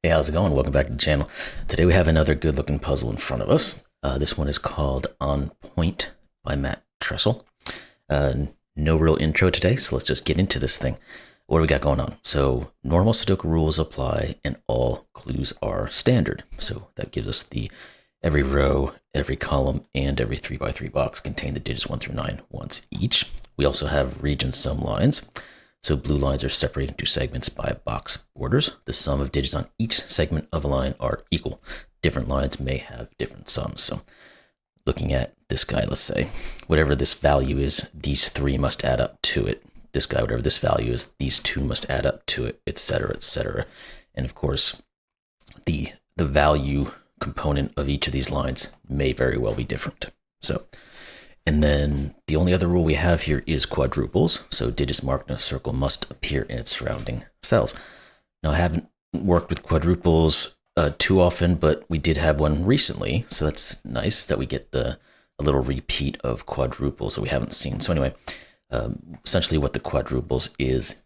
Hey, how's it going? Welcome back to the channel. Today we have another good looking puzzle in front of us. This one is called On Point by Matt Tressel. No real intro today, so let's just get into this thing. What do we got going on? So normal Sudoku rules apply and all clues are standard. So that gives us every row, every column, and every 3x3 box contain the digits 1 through 9 once each. We also have region sum lines. So blue lines are separated into segments by box borders. The sum of digits on each segment of a line are equal. Different lines may have different sums. So looking at this guy, let's say, whatever this value is, these three must add up to it. This guy, whatever this value is, these two must add up to it, etc., etc. And of course, the value component of each of these lines may very well be different. And then the only other rule we have here is quadruples. So digits marked in a circle must appear in its surrounding cells. Now, I haven't worked with quadruples too often, but we did have one recently. So that's nice that we get a little repeat of quadruples that we haven't seen. So anyway, essentially what the quadruples is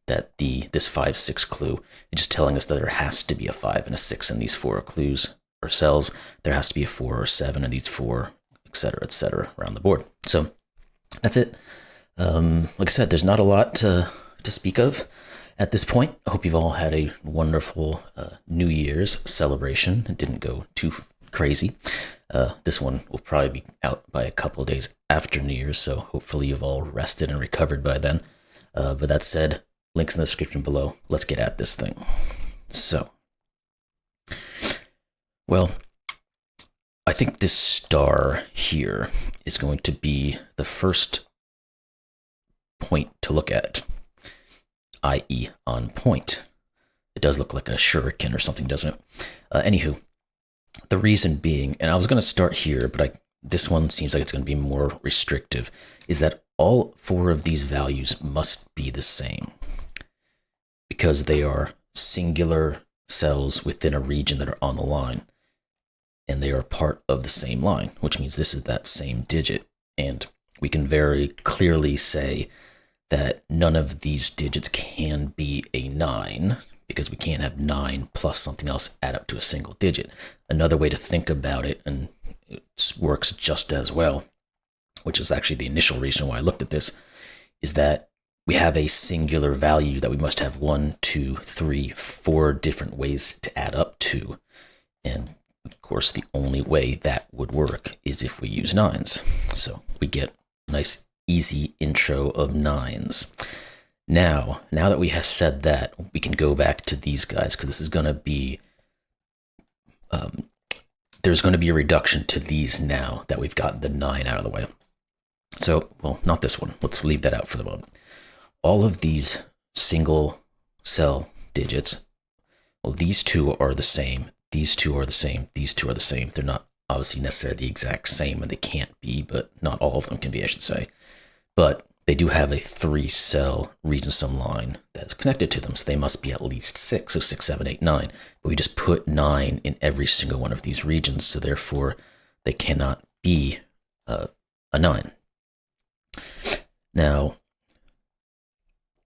that this 5, 6 clue is just telling us that there has to be a 5 and a 6 in these 4 clues or cells. There has to be a 4 or 7 in these 4, etc., around the board. So that's it. Like I said, there's not a lot to speak of at this point. I hope you've all had a wonderful New Year's celebration. It didn't go too crazy. This one will probably be out by a couple of days after New Year's, so hopefully you've all rested and recovered by then. But that said, links in the description below. Let's get at this thing. So, well, I think this star here is going to be the first point to look at, i.e. on point. It does look like a shuriken or something, doesn't it? Anywho, the reason being, and I was going to start here, but this one seems like it's going to be more restrictive, is that all 4 of these values must be the same because they are singular cells within a region that are on the line. And they are part of the same line, which means this is that same digit. And we can very clearly say that none of these digits can be a 9 because we can't have 9 plus something else add up to a single digit. Another way to think about it, and it works just as well, which is actually the initial reason why I looked at this, is that we have a singular value that we must have 1, 2, 3, 4 different ways to add up to. And of course, the only way that would work is if we use 9s. So we get a nice, easy intro of 9s. Now that we have said that, we can go back to these guys because this is going to be, there's going to be a reduction to these now that we've gotten the 9 out of the way. So, well, not this one. Let's leave that out for the moment. All of these single cell digits, well, these 2 are the same. These 2 are the same. These 2 are the same. They're not obviously necessarily the exact same, and they can't be, but not all of them can be, I should say. But they do have a 3-cell region sum line that is connected to them, so they must be at least 6. So 6, 7, 8, 9. But we just put 9 in every single one of these regions, so therefore they cannot be a 9. Now,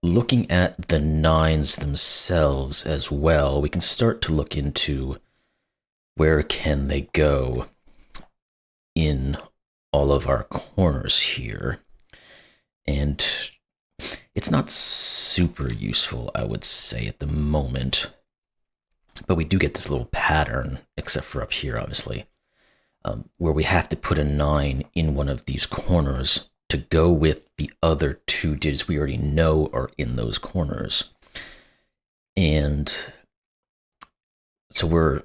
looking at the 9s themselves as well, we can start to look into where can they go in all of our corners here. And it's not super useful, I would say, at the moment. But we do get this little pattern, except for up here, obviously, where we have to put a 9 in one of these corners to go with the other 2 digits we already know are in those corners. And so we're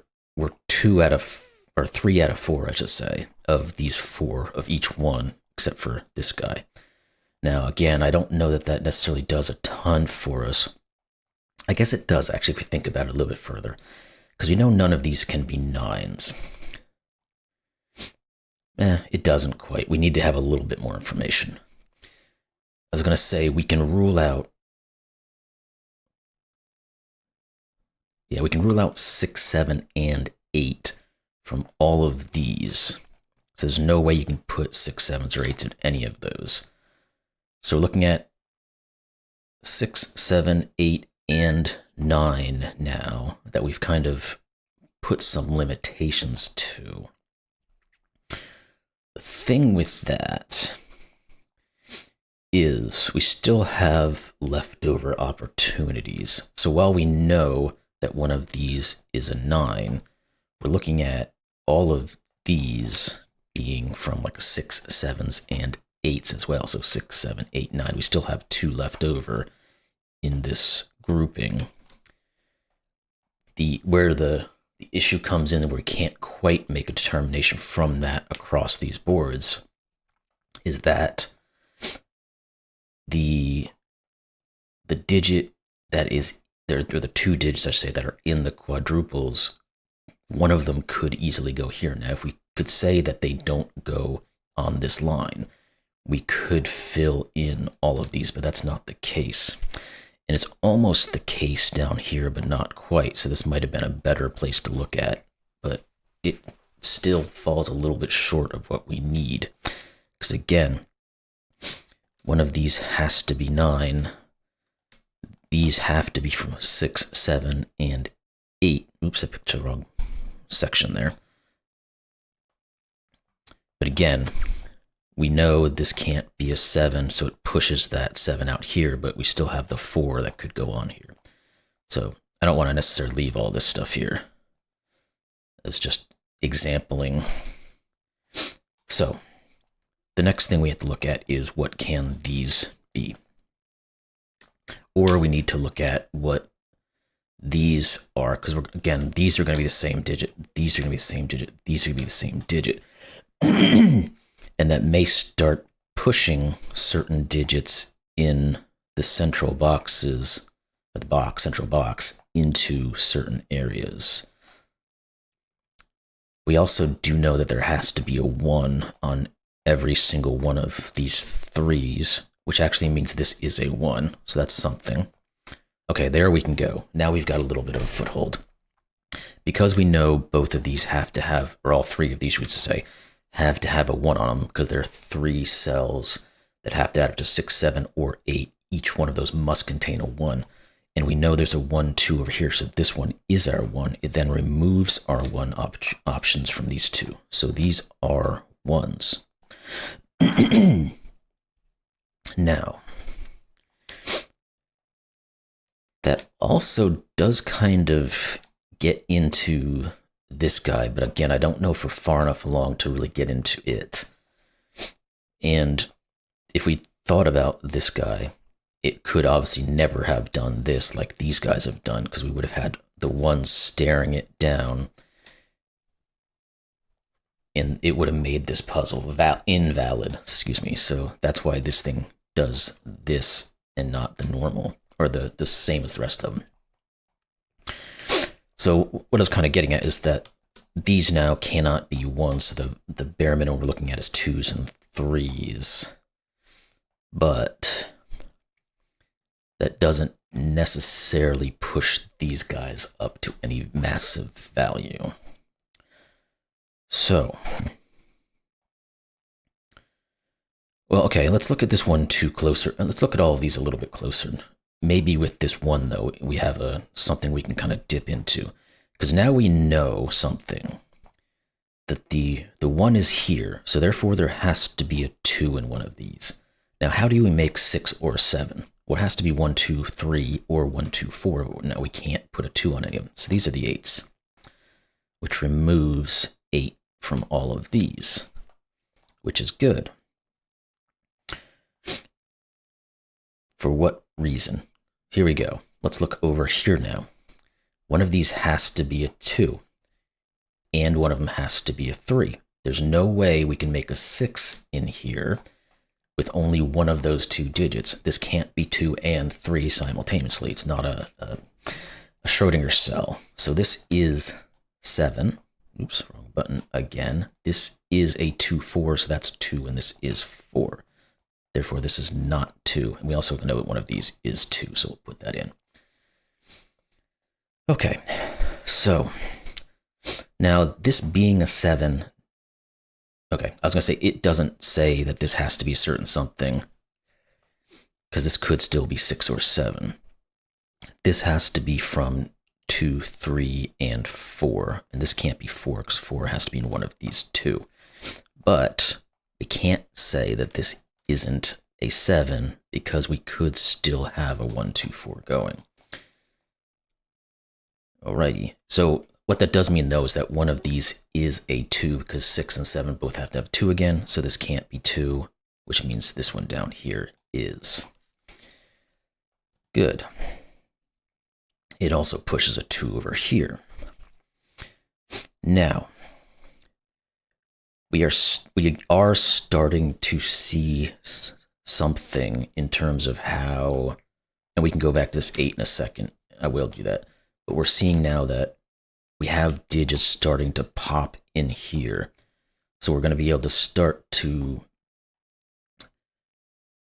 3 out of 4, I should say, of these 4 of each one, except for this guy. Now, again, I don't know that necessarily does a ton for us. I guess it does, actually, if we think about it a little bit further, because we know none of these can be 9s. It doesn't quite. We need to have a little bit more information. I was going to say we can rule out, we can rule out 6, 7, and 8 from all of these. So there's no way you can put 6, 7s, or 8s in any of those. So we're looking at 6, 7, 8, and 9 now that we've kind of put some limitations to. The thing with that is we still have leftover opportunities. So while we know that one of these is a 9, we're looking at all of these being from like 6, 7s, and 8s as well. So 6, 7, 8, 9. We still have 2 left over in this grouping. Where the issue comes in and where we can't quite make a determination from that across these boards is that the digit that is there, or the 2 digits I say that are in the quadruples, one of them could easily go here. Now, if we could say that they don't go on this line, we could fill in all of these, but that's not the case. And it's almost the case down here, but not quite. So this might have been a better place to look at, but it still falls a little bit short of what we need. Because again, one of these has to be 9. These have to be from 6, 7, and 8. Oops, I picked the wrong section there. But again, we know this can't be a 7, so it pushes that 7 out here, but we still have the 4 that could go on here. So I don't want to necessarily leave all this stuff here. It's just exampling. So the next thing we have to look at is what can these be? Or we need to look at what these are, because again, these are going to be the same digit, these are going to be the same digit, these are going to be the same digit. And that may start pushing certain digits in the central boxes, or the central box, into certain areas. We also do know that there has to be a 1 on every single one of these 3s, which actually means this is a 1, so that's something. Okay, there we can go. Now we've got a little bit of a foothold. Because we know both of these have to have, or all 3 of these, we should say, have to have a 1 on them, because there are 3 cells that have to add up to 6, 7, or 8. Each one of those must contain a 1. And we know there's a 1, 2 over here, so this one is our 1. It then removes our 1 options from these 2. So these are 1s. Now, that also does kind of get into this guy, but again, I don't know if we're far enough along to really get into it. And if we thought about this guy, it could obviously never have done this like these guys have done, because we would have had the 1 staring it down, and it would have made this puzzle invalid, excuse me. So that's why this thing does this and not the normal, or the same as the rest of them. So what I was kind of getting at is that these now cannot be 1s, so the bare minimum we're looking at is 2s and 3s. But that doesn't necessarily push these guys up to any massive value. So, well, okay, let's look at this one closer. Let's look at all of these a little bit closer. Maybe with this one, though, we have something we can kind of dip into. Because now we know something. That the 1 is here, so therefore there has to be a 2 in one of these. Now, how do we make 6 or 7? Well, it has to be 1, 2, 3, or 1, 2, 4. Now, we can't put a 2 on any of them. So these are the 8s, which removes 8 from all of these, which is good. For what reason? Here we go. Let's look over here now. One of these has to be a 2, and one of them has to be a 3. There's no way we can make a 6 in here with only one of those 2 digits. This can't be 2 and 3 simultaneously. It's not a Schrodinger cell. So this is 7. Oops, wrong button again. This is a 2, 4, so that's 2, and this is 4. Therefore, this is not 2. And we also know that one of these is 2, so we'll put that in. Okay, so now this being a 7, okay, I was going to say it doesn't say that this has to be a certain something, because this could still be 6 or 7. this has to be from 2, 3, and 4. And this can't be 4 because 4 has to be in one of these two. But we can't say that this isn't a 7 because we could still have a 1, 2, 4 going. Alrighty, so what that does mean though is that one of these is a 2 because 6 and 7 both have to have 2 again, so this can't be 2, which means this one down here is. Good. It also pushes a 2 over here. Now, we are starting to see something in terms of how, and we can go back to this 8 in a second. I will do that. But we're seeing now that we have digits starting to pop in here. So we're going to be able to start to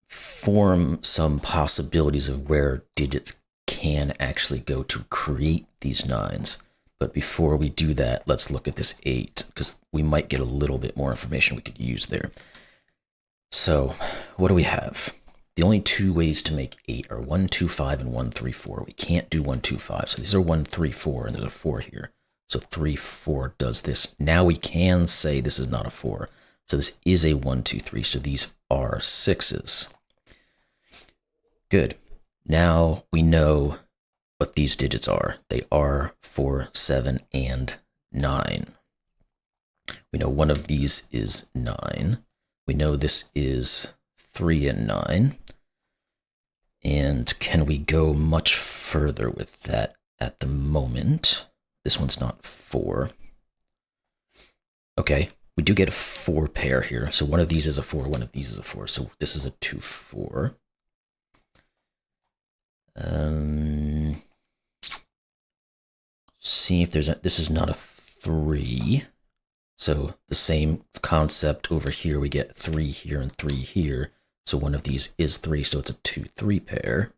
form some possibilities of where digits can actually go to create these 9s. But before we do that, let's look at this 8, because we might get a little bit more information we could use there. So what do we have? The only 2 ways to make 8 are 1, 2, 5, and 1, 3, 4. We can't do 1, 2, 5. So these are 1, 3, 4, and there's a 4 here. So 3, 4 does this. Now we can say this is not a 4. So this is a 1, 2, 3. So these are 6s. Good. Now we know what these digits are. They are 4, 7, and 9. We know one of these is 9. We know this is 3 and 9. And can we go much further with that at the moment? This one's not 4. Okay, we do get a 4 pair here. So one of these is a 4, one of these is a 4. So this is a 2, 4. See if there's this is not a 3. So the same concept over here. We get 3 here and 3 here. So one of these is 3, so it's a 2, 3 pair.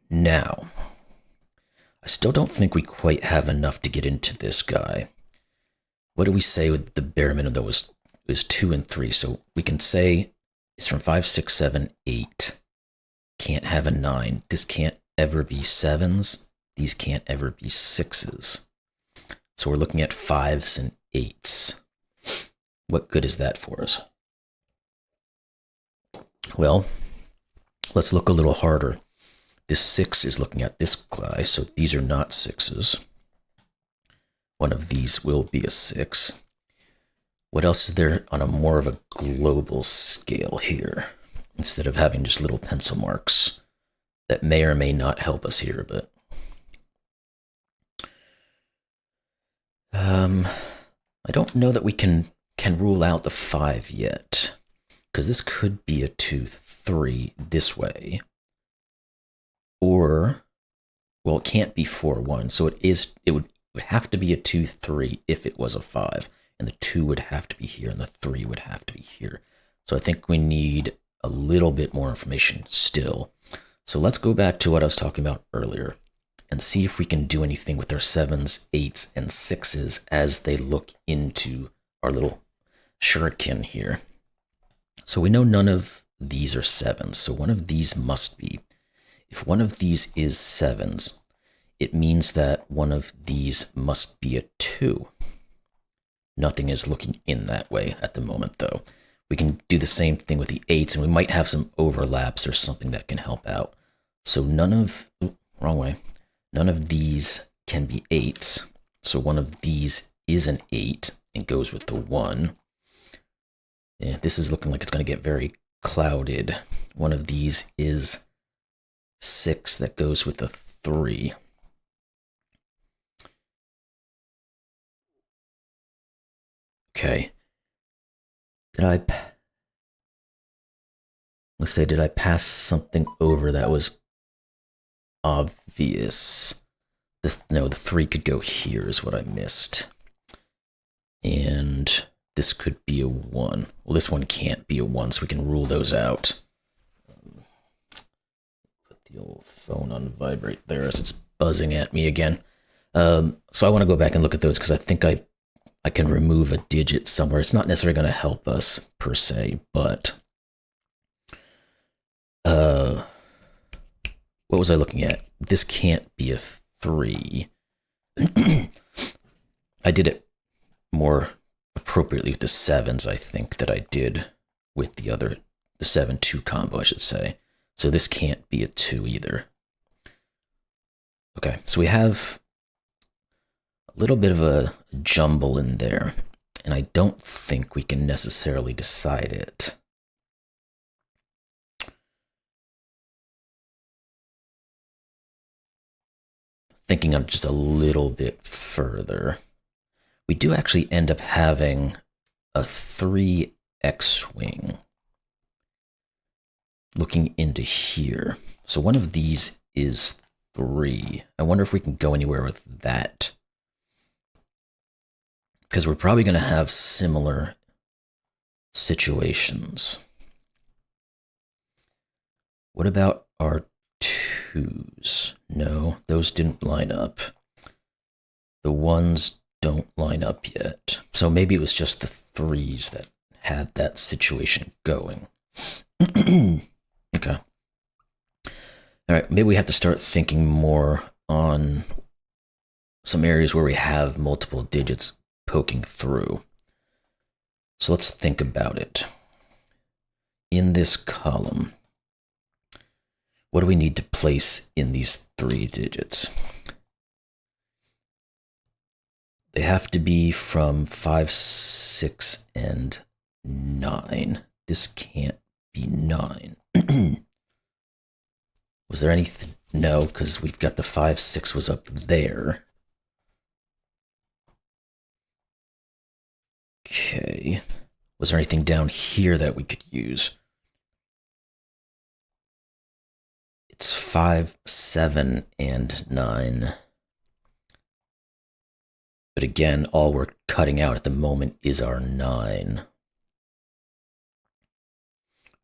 Now, I still don't think we quite have enough to get into this guy. What do we say with the bare minimum though is 2 and 3? So we can say it's from 5, 6, 7, 8. Can't have a 9. This can't ever be 7s. These can't ever be 6s. So we're looking at 5s and 8s. What good is that for us? Well, let's look a little harder. This 6 is looking at this guy, so these are not 6s. One of these will be a 6. What else is there on a more of a global scale here? Instead of having just little pencil marks that may or may not help us here, but I don't know that we can rule out the 5 yet, because this could be a 2, 3 this way, or, well, it can't be 4, 1, so it would have to be a 2, 3 if it was a 5, and the 2 would have to be here, and the 3 would have to be here. So I think we need a little bit more information still. So let's go back to what I was talking about earlier and see if we can do anything with our 7s, 8s, and 6s as they look into our little shuriken here. So we know none of these are 7s, so one of these must be. If one of these is 7s, it means that one of these must be a 2. Nothing is looking in that way at the moment, though. We can do the same thing with the 8s, and we might have some overlaps or something that can help out. So wrong way. None of these can be 8s. So one of these is an 8 and goes with the 1. Yeah, this is looking like it's going to get very clouded. One of these is 6 that goes with the 3. Okay. Did I pass something over that was obvious? No, the 3 could go here is what I missed. And this could be a 1. Well, this one can't be a 1, so we can rule those out. Put the old phone on vibrate there as it's buzzing at me again. So I want to go back and look at those because I think I can remove a digit somewhere. It's not necessarily going to help us per se, but What was I looking at? This can't be a 3. I did it more appropriately with the 7s, I think, that I did with the 7-2 combo, I should say. So this can't be a 2 either. Okay, so we have a little bit of a jumble in there, and I don't think we can necessarily decide it. Thinking on just a little bit further, we do actually end up having a 3 X-Wing looking into here. So one of these is 3. I wonder if we can go anywhere with that. Because we're probably going to have similar situations. What about our 2s? No, those didn't line up. The 1s don't line up yet. So maybe it was just the 3s that had that situation going. Okay. All right, maybe we have to start thinking more on some areas where we have multiple digits poking through. So let's think about it. In this column, what do we need to place in these 3 digits? They have to be from 5, 6, and 9. This can't be 9. Was there anything? No, because we've got the 5, 6 was up there. Okay. Was there anything down here that we could use? It's 5, 7, and 9. But again, all we're cutting out at the moment is our 9.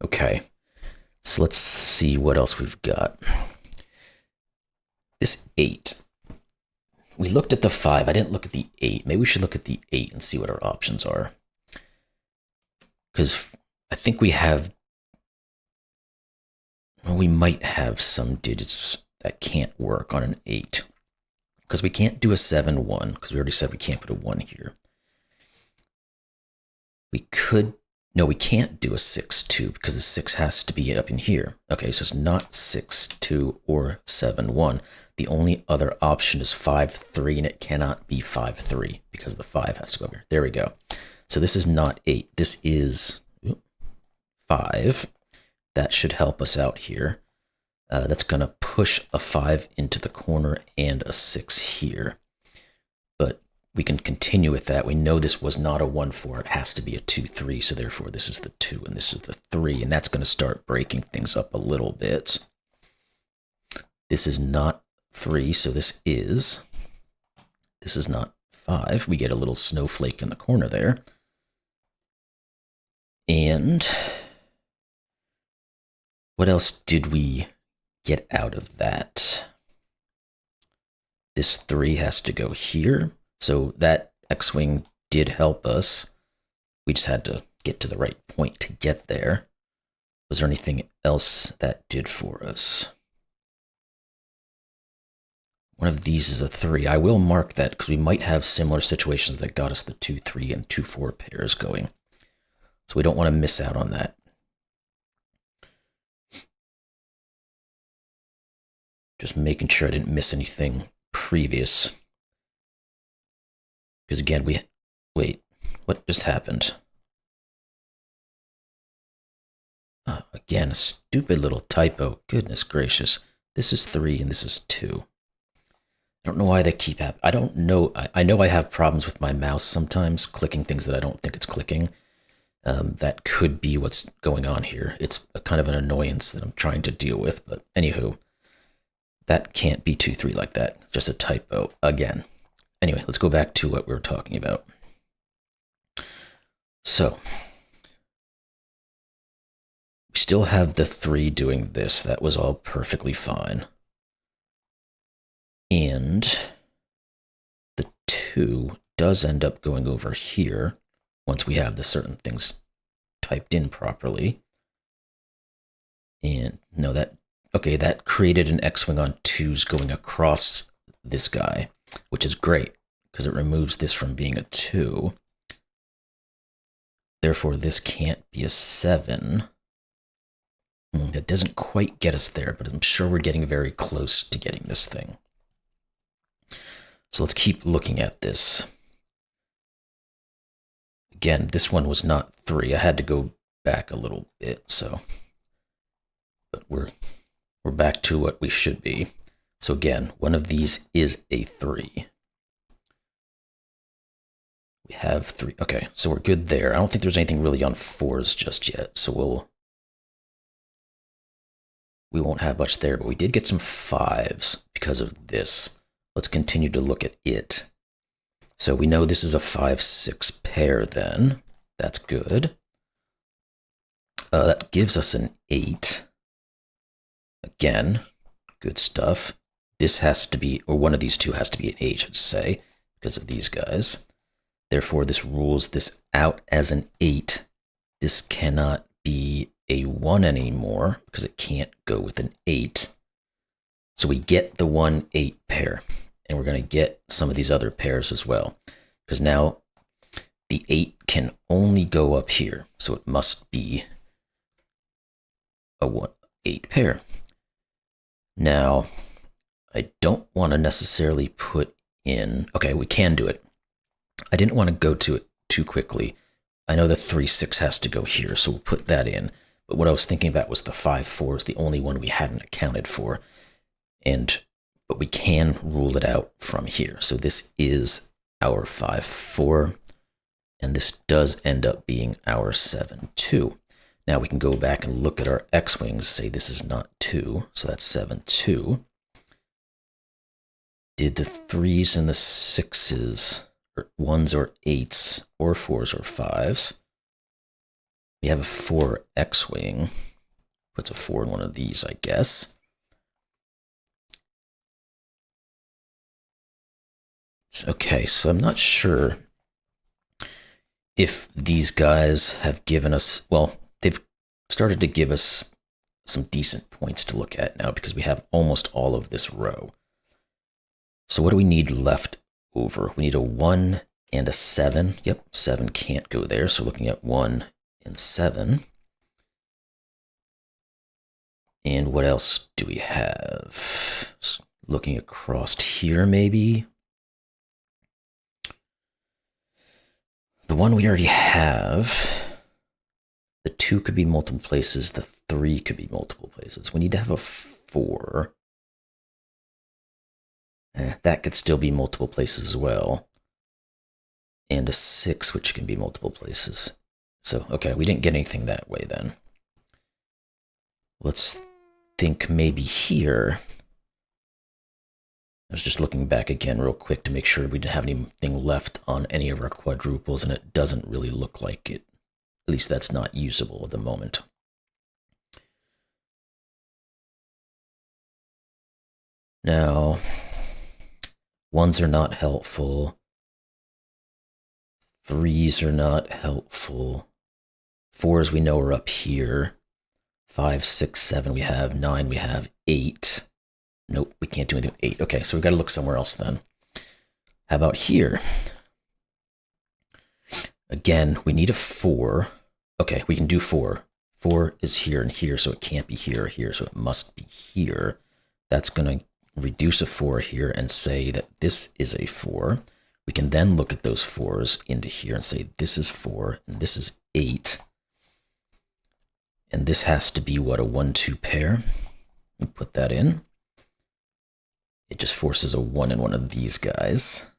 Okay, so let's see what else we've got. This 8. We looked at the 5. I didn't look at the 8. Maybe we should look at the 8 and see what our options are. Because I think we have... Well, we might have some digits that can't work on an 8. Because we can't do a 7, 1, because we already said we can't put a 1 here. We could... No, we can't do a 6, 2, because the 6 has to be up in here. Okay, so it's not 6, 2, or 7, 1. The only other option is 5, 3, and it cannot be 5, 3, because the 5 has to go over here. There we go. So this is not 8. This is 5. That should help us out here. That's going to push a 5 into the corner and a 6 here. But we can continue with that. We know this was not a 1, 4. It has to be a 2, 3. So therefore, this is the 2 and this is the 3. And that's going to start breaking things up a little bit. This is not 3, so this is not 5. We get a little snowflake in the corner there. And what else did we get out of that? This 3 has to go here. So that X-Wing did help us. We just had to get to the right point to get there. Was there anything else that did for us? One of these is a 3. I will mark that because we might have similar situations that got us the 2, 3, and 2, 4 pairs going. So we don't want to miss out on that. Just making sure I didn't miss anything previous. Because again, wait, what just happened? Again, a stupid little typo. Goodness gracious. This is 3 and this is 2. I don't know why they keep happening. I don't know. I know I have problems with my mouse sometimes, clicking things that I don't think it's clicking. That could be what's going on here. It's a kind of an annoyance that I'm trying to deal with. But anywho, that can't be 2, 3 like that. It's just a typo again. Anyway, let's go back to what we were talking about. So, we still have the 3 doing this. That was all perfectly fine. And the 2 does end up going over here once we have the certain things typed in properly. And no, okay, that created an X-wing on 2s going across this guy, which is great because it removes this from being a 2. Therefore, this can't be a 7. That doesn't quite get us there, but I'm sure we're getting very close to getting this thing. So let's keep looking at this. Again, this one was not 3. I had to go back a little bit, so. But we're back to what we should be. So again, one of these is a 3. We have 3. Okay, so we're good there. I don't think there's anything really on 4s just yet, so we won't have much there, but we did get some 5s because of this. Let's continue to look at it. So we know this is a 5-6 pair then. That's good. That gives us an 8. Again, good stuff. This has to be, or one of these two has to be an 8, I should say, because of these guys. Therefore, this rules this out as an 8. This cannot be a 1 anymore because it can't go with an 8. So we get the 1-8 pair, and we're going to get some of these other pairs as well, because now the 8 can only go up here, so it must be a 1-8 pair. Now, I don't want to necessarily put in, okay, we can do it. I didn't want to go to it too quickly. I know the 3-6 has to go here, so we'll put that in. But what I was thinking about was the 5-4 is the only one we hadn't accounted for. But we can rule it out from here. So this is our 5-4, and this does end up being our 7-2. Now we can go back and look at our X-wings, say this is not 2, so that's 7-2. Did the 3s and the 6s, or 1s or 8s, or 4s or 5s? We have a 4 X-wing. Puts a 4 in one of these, I guess. Okay, so I'm not sure if these guys have given us, well, they've started to give us some decent points to look at now because we have almost all of this row. So what do we need left over? We need a 1 and a 7. Yep, 7 can't go there, so looking at 1 and 7. And what else do we have? Looking across here, maybe? The one we already have, the 2 could be multiple places, the 3 could be multiple places. We need to have a 4. That could still be multiple places as well. And a 6, which can be multiple places. So, okay, we didn't get anything that way then. Let's think maybe here. I was just looking back again real quick to make sure we didn't have anything left on any of our quadruples, and it doesn't really look like it. At least that's not usable at the moment. Now, 1s are not helpful. 3s are not helpful. 4s we know are up here. 5, 6, 7 we have. 9 we have. 8. Nope, we can't do anything with 8. Okay, so we got to look somewhere else then. How about here? Again, we need a 4. Okay, we can do 4. 4 is here and here, so it can't be here or here, so it must be here. That's going to reduce a 4 here and say that this is a 4. We can then look at those 4s into here and say this is 4 and this is 8. And this has to be, what, a 1-2 pair? We put that in. It just forces a 1 in one of these guys.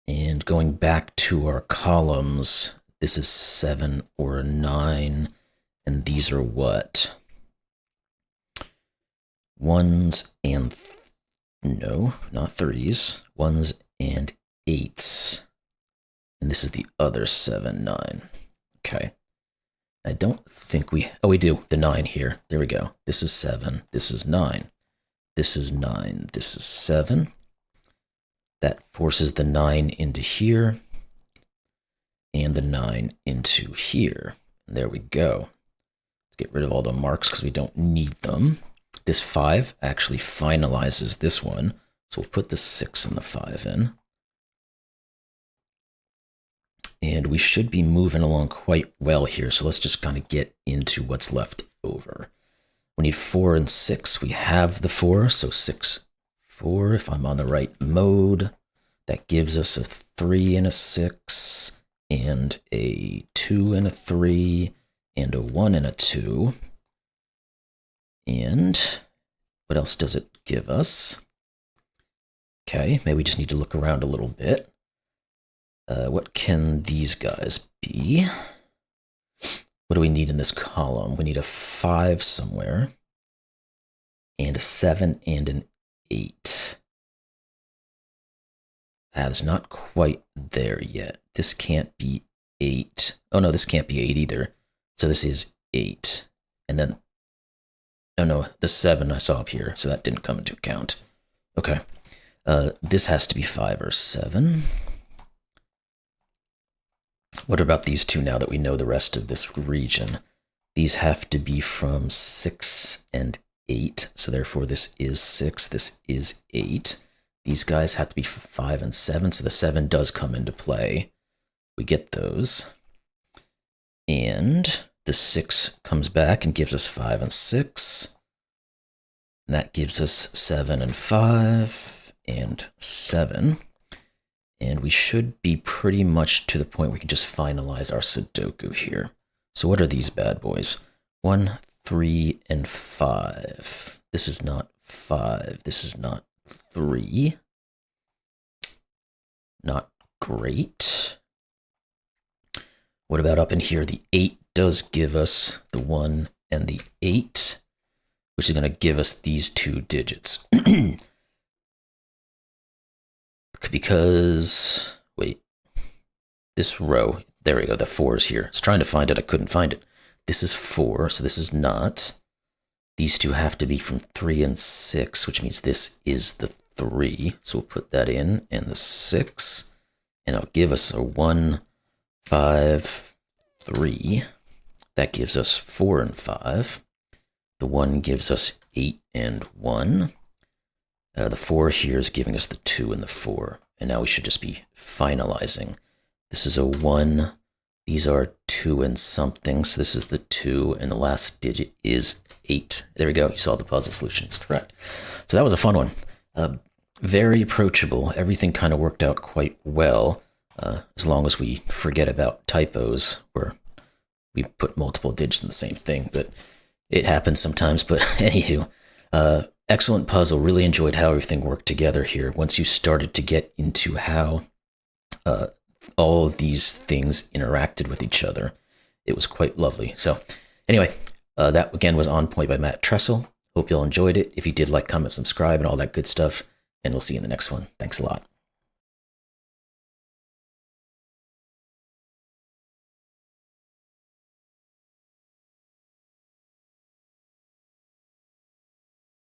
And going back to our columns, this is 7 or 9, and these are what? 1s and, no, not 3s, 1s and 8s. And this is the other 7, 9. Okay. I don't think we, oh, we do, the 9 here. There we go. This is 7, this is 9. This is 9, this is 7. That forces the 9 into here, and the 9 into here. There we go. Get rid of all the marks because we don't need them. This 5 actually finalizes this one. So we'll put the 6 and the 5 in. And we should be moving along quite well here. So let's just kind of get into what's left over. We need 4 and 6. We have the 4. So 6, 4, if I'm on the right mode. That gives us a 3 and a 6, and a 2 and a 3, and a 1 and a 2. And what else does it give us? Okay, maybe we just need to look around a little bit. What can these guys be? What do we need in this column? We need a 5 somewhere, and a 7 and an 8. That's not quite there yet. This can't be 8. Oh no, this can't be 8 either. So this is 8. And then, oh no, the 7 I saw up here, so that didn't come into account. Okay. This has to be 5 or 7. What about these two now that we know the rest of this region? These have to be from 6 and 8, so therefore this is 6, this is 8. These guys have to be 5 and 7, so the 7 does come into play. We get those. And the 6 comes back and gives us 5 and 6. And that gives us 7 and 5 and 7. And we should be pretty much to the point where we can just finalize our Sudoku here. So what are these bad boys? 1, 3, and 5. This is not 5. This is not 3. Not great. What about up in here? The 8 does give us the 1 and the 8, which is going to give us these 2 digits. Because, wait, this row, there we go, the 4 is here. I was trying to find it, I couldn't find it. This is 4, so this is not. These two have to be from 3 and 6, which means this is the 3. So we'll put that in, and the 6, and it'll give us a 1, 5, 3. That gives us 4 and 5. The 1 gives us 8 and 1. The 4 here is giving us the 2 and the 4. And now we should just be finalizing. This is a 1. These are 2 and something. So this is the 2. And the last digit is 8. There we go. You saw the puzzle solution. It's correct. So that was a fun one. Very approachable. Everything kind of worked out quite well. As long as we forget about typos where we put multiple digits in the same thing. But it happens sometimes. But anywho. Excellent puzzle. Really enjoyed how everything worked together here. Once you started to get into how all of these things interacted with each other, it was quite lovely. So anyway, that again was On Point by Matt Tressel. Hope you all enjoyed it. If you did, like, comment, subscribe, and all that good stuff. And we'll see you in the next one. Thanks a lot.